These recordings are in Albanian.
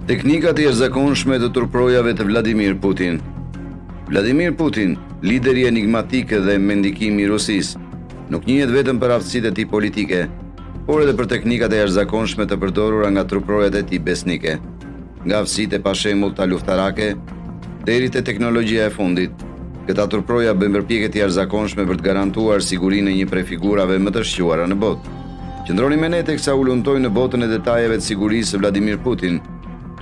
Teknikat e jashtëzakonshme të turprojave të Vladimir Putin. Vladimir Putin, lideri enigmatik dhe mendikimi i Rusisë, nuk njihet vetëm për aftësitë e tij politike, por edhe për teknikat e jashtëzakonshme të përdorura nga turprojat e tij besnike, nga aftësitë e pashembull ta luftarake deri te teknologjia e fundit. Këta turproja bëjnë përpjekje të jashtëzakonshme për të garantuar sigurinë e një prej figurave më të shquara në botë. Qëndroni me ne teksa u lumtoj në botën e detajeve të sigurisë së Vladimir Putin,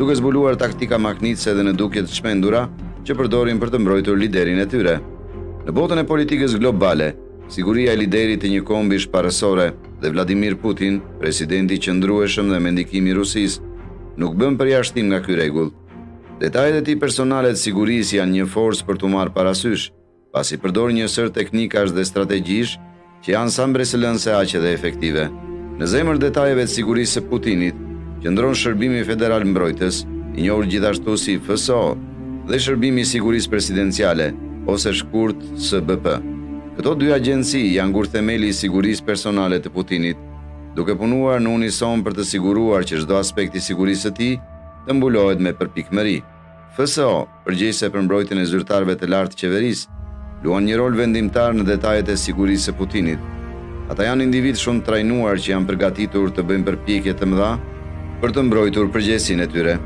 duke zbuluar taktika mahnitëse dhe në dukje të shmendura që përdorin për të mbrojtur liderin e tyre. Në botën e politikës globale, siguria e liderit të një kombi shparësore dhe Vladimir Putin, presidenti qëndrueshëm dhe mendikimi i Rusisë, nuk bën përjashtim nga ky rregull. Detajet e tij personale të sigurisë janë një forcë për t'u marrë parasysh, pasi përdor një sër teknikash dhe strategjish që janë sa mbresëlënse aq edhe efektive. Në zemër detajeve të sigurisë së Putinit qëndron Shërbimi Federal Mbrojtës, i njohur gjithashtu si FSO, dhe Shërbimi i Sigurisë Presidenciale, ose shkurt SBP. Këto dy agjenci janë ngurthemeli i sigurisë personale të Putinit, duke punuar në unison për të siguruar që çdo aspekt i sigurisë së tij të mbulohet me përpikmëri. FSO, përgjegjëse për mbrojtjen e zyrtarëve të lartë të qeverisë, luan një rol vendimtar në detajet e sigurisë së Putinit. Ata janë individ shumë trajnuar që janë përgatitur të bëjnë përpjekje të mëdha për të mbrojtur përgjegjësinë e tyre.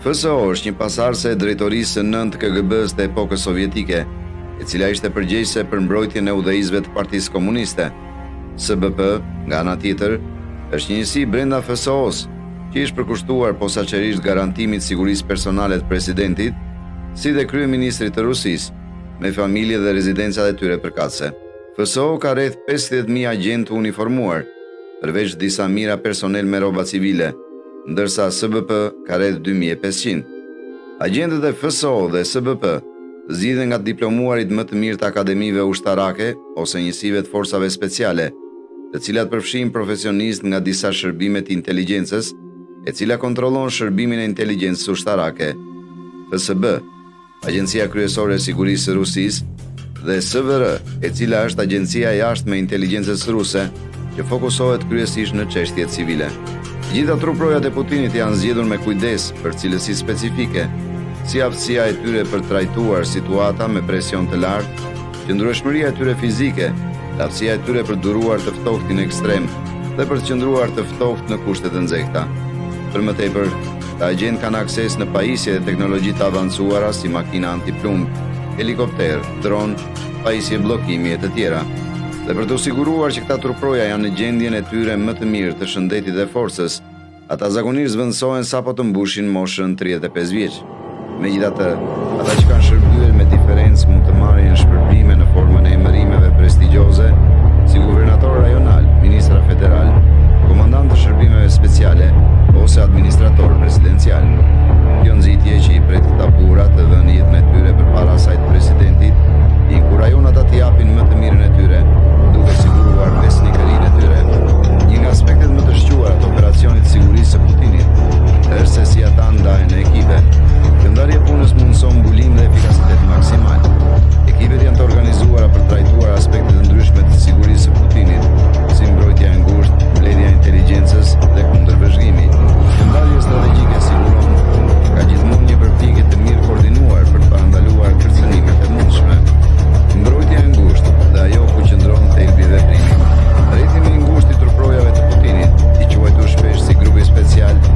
FSO është një pasardhëse e drejtorisë së 9 KGB-s të epokës sovjetike, e cila ishte përgjegjëse për mbrojtjen e udhëheqësve të Partisë Komuniste. SBP, nga ana tjetër, është një njësi brenda FSO-s, që ishte përkushtuar posaçërisht garantimit sigurisë personale të presidentit, si dhe kryeministrit të Rusisë, me familje dhe rezidencat e tyre përkatëse. FSO ka rreth 50.000 agentë uniformuar, përveç disa mijëra personel me rroba civile, ndërsa SBP ka rreth 2.500. Agjentët e FSO dhe SBP zgjidhen nga diplomuarit më të mirë të akademive ushtarake ose njësive të forcave speciale, të cilat përfshin profesionistë nga disa shërbime të inteligjencës, e cila kontrollon shërbimin e inteligjencës ushtarake. FSB, Agjencia Kryesore e Sigurisë së Rusisë, dhe SVR, e cila është agjencia e jashtme e inteligjencës ruse, që fokusohet kryesisht në çështje civile. Gjitha truprojat e Putinit janë zgjedhur me kujdes për cilësi specifike, si aftësia e tyre për trajtuar situata me presion të lartë, qëndrueshmëria e tyre fizike, aftësia e tyre për duruar të ftohtin ekstrem dhe për të qëndruar të ftohtë në kushte të nxehta. Për më tepër, ta agjentë kanë akses në pajisje dhe teknologji të avancuara si makina antiplumb, helikopter, dron, pajisje bllokimi e të tjera. Dhe për të siguruar që këta truproja janë në gjendjen e tyre më të mirë të shëndetit dhe forcës, ata zakonisht zvendësohen sapo të mbushin moshën 35 vjeç. Megjithatë, ata që kanë shërbyer me diferencë mund të marrin shpërblime në formën e emërimeve prestigjioze, si guvernator rajonal, ministra federal, komandant të shërbimeve speciale ose administrator presidencial. Kjo nxitje që i pret tabura të dhënë jetën e tyre përpara asaj të presidentit, i inkurajon ata të japin më të mirën e tyre, duke siguruar besnikërinë e tyre. Një nga aspektet më të shquara të operacionit të sigurisë së Putinit është se si ata ndahen në ekipe. Kjo ndarje punës mundson mbulim dhe efikasitet maksimal. Ekipet janë të organizuara për trajtuar aspektet e ndryshme të sigurisë së Putinit, si mbrojtja e ngushtë, mbledhja e inteligjencës dhe kundërvëzhgimi. Kjo ndarje strategjike siguron ka gjithmonë një përpjekje të mirë koordinuar për të parandaluar kërcënimet e mundshme. Mbrojtja e ngushtë dhe ajo ku qëndron thelbi i veprimit. Rrethimi i ngushtë i turprojave të Putinit, i quajtur shpesh si grupi special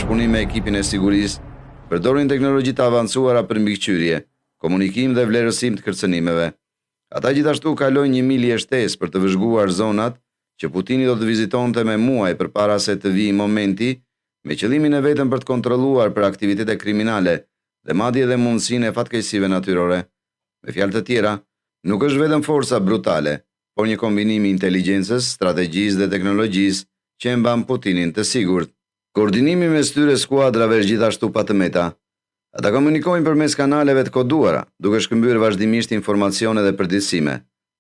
bashkëpunim me ekipin e sigurisë, përdorin teknologji të avancuara për mbikëqyrje, komunikim dhe vlerësim të kërcënimeve. Ata gjithashtu kalojnë një milje shtesë për të vëzhguar zonat që Putini do të vizitonte me muaj përpara se të vijë momenti, me qëllimin e vetëm për të kontrolluar për aktivitete kriminale dhe madje edhe mundësinë e fatkeqësive natyrore. Me fjalë të tjera, nuk është vetëm forca brutale, por një kombinim i inteligjencës, strategjisë dhe teknologjisë që e mban Putinin të sigurt. Koordinimi mes këtyre skuadrave është gjithashtu patëmeta. Ata komunikojnë përmes kanaleve të koduara, duke shkëmbyer vazhdimisht informacione dhe përditësime.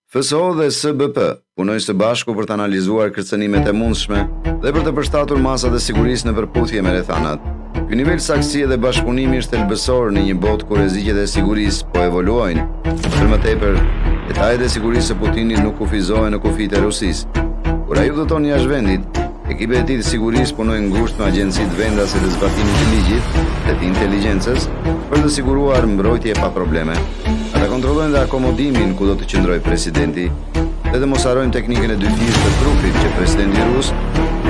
FSO dhe SBP punojnë së bashku për të analizuar kërcënimet e mundshme dhe për të përshtatur masat e sigurisë në përputhje me rrethanat. Ky nivel saktësie dhe bashkëpunimi është thelbësor në një botë ku rreziqet e sigurisë po evoluojnë. Për më tepër, detajet e sigurisë së Putinit nuk kufizohen në kufijtë e Rusisë. Kur ai udhëton jashtë vendit, ekipet e tij të sigurisë punojnë ngushtë me agjencitë vendase të zbatimit të ligjit dhe të inteligjencës për të siguruar mbrojtje pa probleme. Ata kontrollojnë dhe akomodimin ku do të qëndrojë presidenti dhe të mos harrojnë teknikën e dyfishtë të trupit që presidenti rus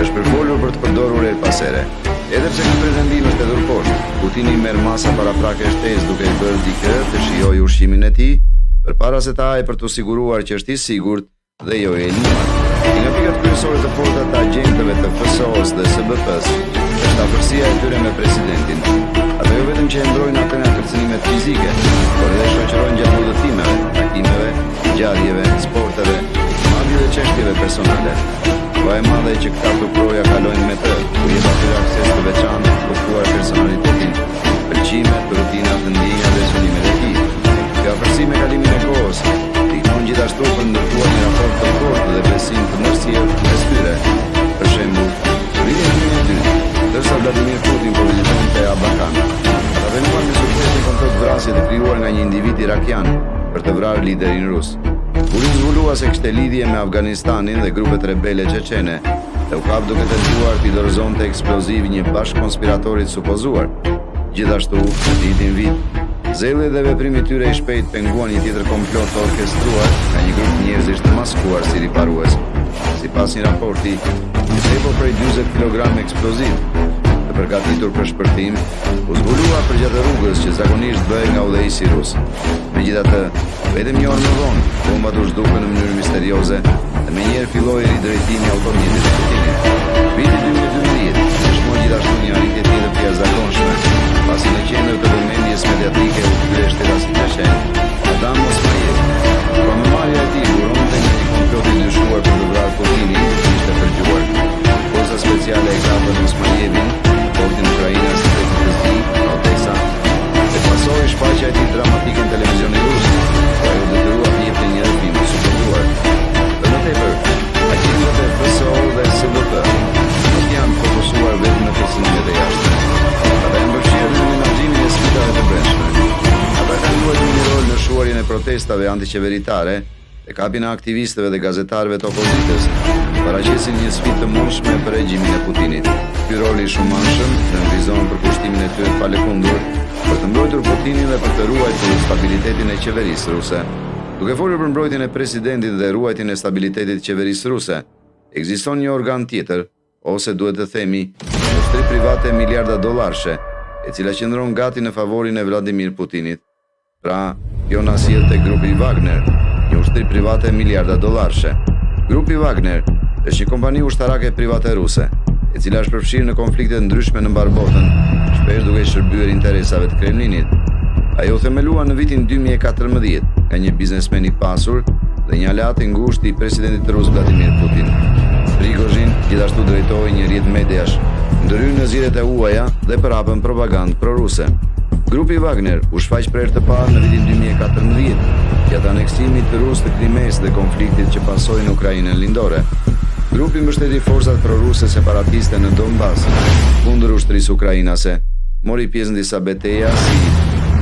është përfolur për të përdorur her pas here. Edhe pse ky pretendim është hedhur poshtë, Putini merr masa paraprake shtesë duke i bërë dikë të shijojë ushqimin e tij përpara se të hajë për të siguruar që është i sigurt dhe jo i eliminuar. Nga pikat kryesore të forta të agjentëve të FSO-s dhe SBP-s është afërsia e tyre me presidentin. Ata jo vetëm që e ndrojnë atë nga kërcënimet fizike, por edhe shoqërojnë gjatë udhëtimeve, takimeve, ngjarjeve, sporteve, madje edhe çështjeve personale. Po e madhe që këta turproja kalojnë me të, ku jep atyre akses të veçantë të kuptuar personalitetin, pëlqimet, rutinat, ndjenjat dhe synimet e tij. Kjo afërsi me kalimin e kohës dikton gjithashtu për ndërtuar një raport të fortë dhe besim të ndërsjellë mes tyre. Për shembull, vitin 2002, ndërsa Vladimir Putin po vizitonte Abakan, ata venuan me sukses një komplot vrasje të krijuar nga një individ irakian për të vrarë liderin rus. Kur i zbulua se kishte lidhje me Afganistanin dhe grupet rebele çeçene, dhe u kap duke tentuar t'i dorëzonte eksploziv një bashkëkonspiratorit supozuar. Gjithashtu, në vitin vit, zeli dhe veprimi tyre i shpejt penguan një tjetër komplot të orkestruar nga një grup njerëzish të maskuar si riparues. Sipas një raporti, një tepër prej 40 kg eksploziv të përgatitur për shpërtim u zbulua përgjatë rrugës që zakonisht bëhej nga udhëheqësi rus. Megjithatë, vetëm një orë më vonë, bombat u zhdukën në mënyrë misterioze dhe menjëherë filloi ridrejtimi i automjetit të Putinit. Viti 2012 shmoi gjithashtu një arritje tjetër të jashtëzakonshme, pasi në qendër të vëmendjes mediatike u kthye shteti Çeçen, Adam Osmajev. Promomarrja e tij buronte një komplot i dyshuar për të vrarë Putinin, ishte përgjuar. Forca speciale e kapën Osmajevin, portin Ukrainës së Veriut, Odessa, dhe pasoi shfaqja e tij dramatike në televizionin rus, ku ai u detyrua të jepte një rrëfim të suportuar. Për më tepër, agentët e FSO dhe SBP nuk janë fokusuar vetëm në kërcënimet e jashtme. Ata janë mbështetur në menaxhimin e sfidave të brendshme. Ata kanë luajtur një rol në shuarjen e protestave antiqeveritare dhe kapjen e aktivistëve dhe gazetarëve të opozitës, paraqesin një sfidë të mundshme për regjimin e Putinit. Ky rol i shumanshëm nënvizon për kushtimin e tyre të palefundur për të mbrojtur Putinin dhe për të ruajtur stabilitetin e qeverisë ruse. Duke folur për mbrojtjen e presidentit dhe ruajtjen e stabilitetit të qeverisë ruse, ekziston një organ tjetër, ose duhet të themi, një ushtri private miliarda dollarëshe, e cila qëndron gati në favorin e Vladimir Putinit. Pra, kjo na sjell tek grupi Wagner, një ushtri private miliarda dollarëshe. Grupi Wagner është një kompani ushtarake private ruse, e cila është përfshirë në konflikte ndryshme në mbar botën, shpesh duke shërbyer interesave të Kremlinit. Ajo u themelua në vitin 2014 nga një biznesmen i pasur dhe një aleat i ngushtë i presidentit rus Vladimir Putin. Prigozhin gjithashtu drejtoi një rrjet mediash, ndërhyrë në zgjedhjet e huaja dhe për hapën propagandë proruse. Grupi Wagner u shfaq për herë të parë në vitin 2014 gjatë aneksimit rus të Krimes dhe konfliktit që pasoi në Ukrainën lindore. Grupi mbështeti forcat proruse separatiste në Donbas kundër ushtrisë ukrainase, mori pjesë në disa betejë si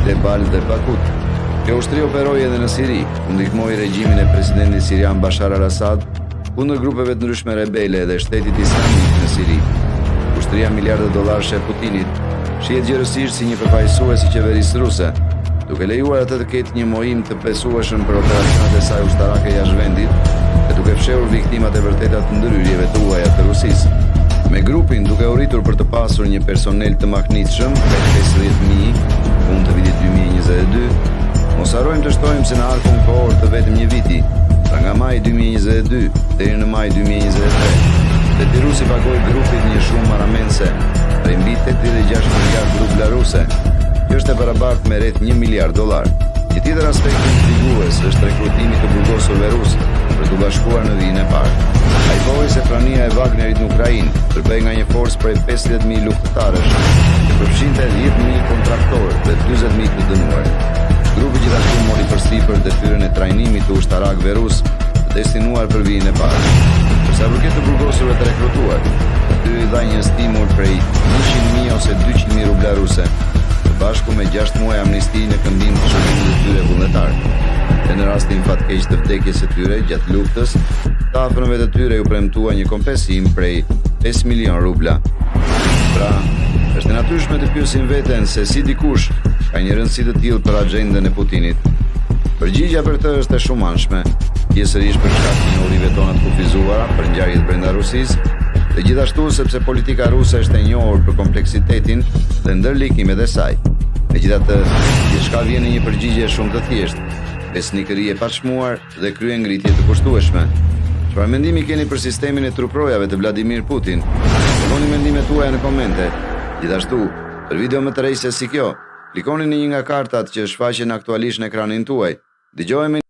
Debal dhe Bakut. Kjo ushtri operoi edhe në Siri, ku ndihmoi regjimin e presidentit sirian Bashar al-Assad kundër grupeve të ndryshme rebele dhe shtetit islamik në Siri. Ushtria miliarda dollarëshe e Putinit shihet gjërësisht si një përfaqësues i qeverisë ruse, duke lejuar atë të ketë një mohim të besueshëm për operacionet e saj ushtarake jashtë vendit dhe duke fshehur viktimat e vërteta të ndërhyrjeve të huaja të Rusisë. Me grupin duke u rritur për të pasur një personel të mahnitshëm, prej 50.000 fund të vitit 2022, mos harrojmë të shtojmë se në arkun kohor të vetëm një viti, pra nga maj 2022 deri në maj 2023, Letirusi pagoi grupit një shumë marramense prej mbi 86 miliard rubla ruse. Kjo është e barabartë me rreth $1 miliard. Një tjetër aspekt intrigues është rekrutimi të burgosurve rusë për të bashkuar në vijën e parë. Ai pohoi se prania e Wagnerit në Ukrainë përbëhej nga një forcë prej 50.000 luftëtarësh, që përfshinte 10.000 kontraktorë dhe 40.000 të dënuar. Grupi gjithashtu mori përsipër detyrën e trajnimit të ushtarakëve rusë të destinuar për vijën e parë. Sa përket të burgosurve të rekrutuar, atyre i dha një stimul prej 100.000 ose 200.000 rubla ruse, së bashku me 6 muaj amnisti në këmbim të shërbimit të tyre vullnetar. Dhe në rastin fatkeq të vdekjes së tyre gjatë luftës, të afërmëve të tyre u premtua një kompensim prej 5 milion rubla. Pra, është e natyrshme të pyesim veten se si dikush ka një rëndësi të tillë për agjendën e Putinit. Përgjigjja për të është e shumanshme, pjesërisht për shkak të njohurive tona të kufizuara për ngjarjet brenda Rusisë, dhe gjithashtu sepse politika ruse është e njohur për kompleksitetin dhe ndërlikimet e saj. Megjithatë, gjithçka vjen në një përgjigje shumë të thjeshtë, besnikëri e pachmuar dhe kryengritje të kushtueshme. Çfarë mendimi keni për sistemin e truprojave të Vladimir Putin? Dërgoni mendimet tuaja në komente. Gjithashtu, për video më të rejse si kjo, klikoni në një nga kartat që shfaqen aktualisht në ekranin tuaj. Dëgjojmë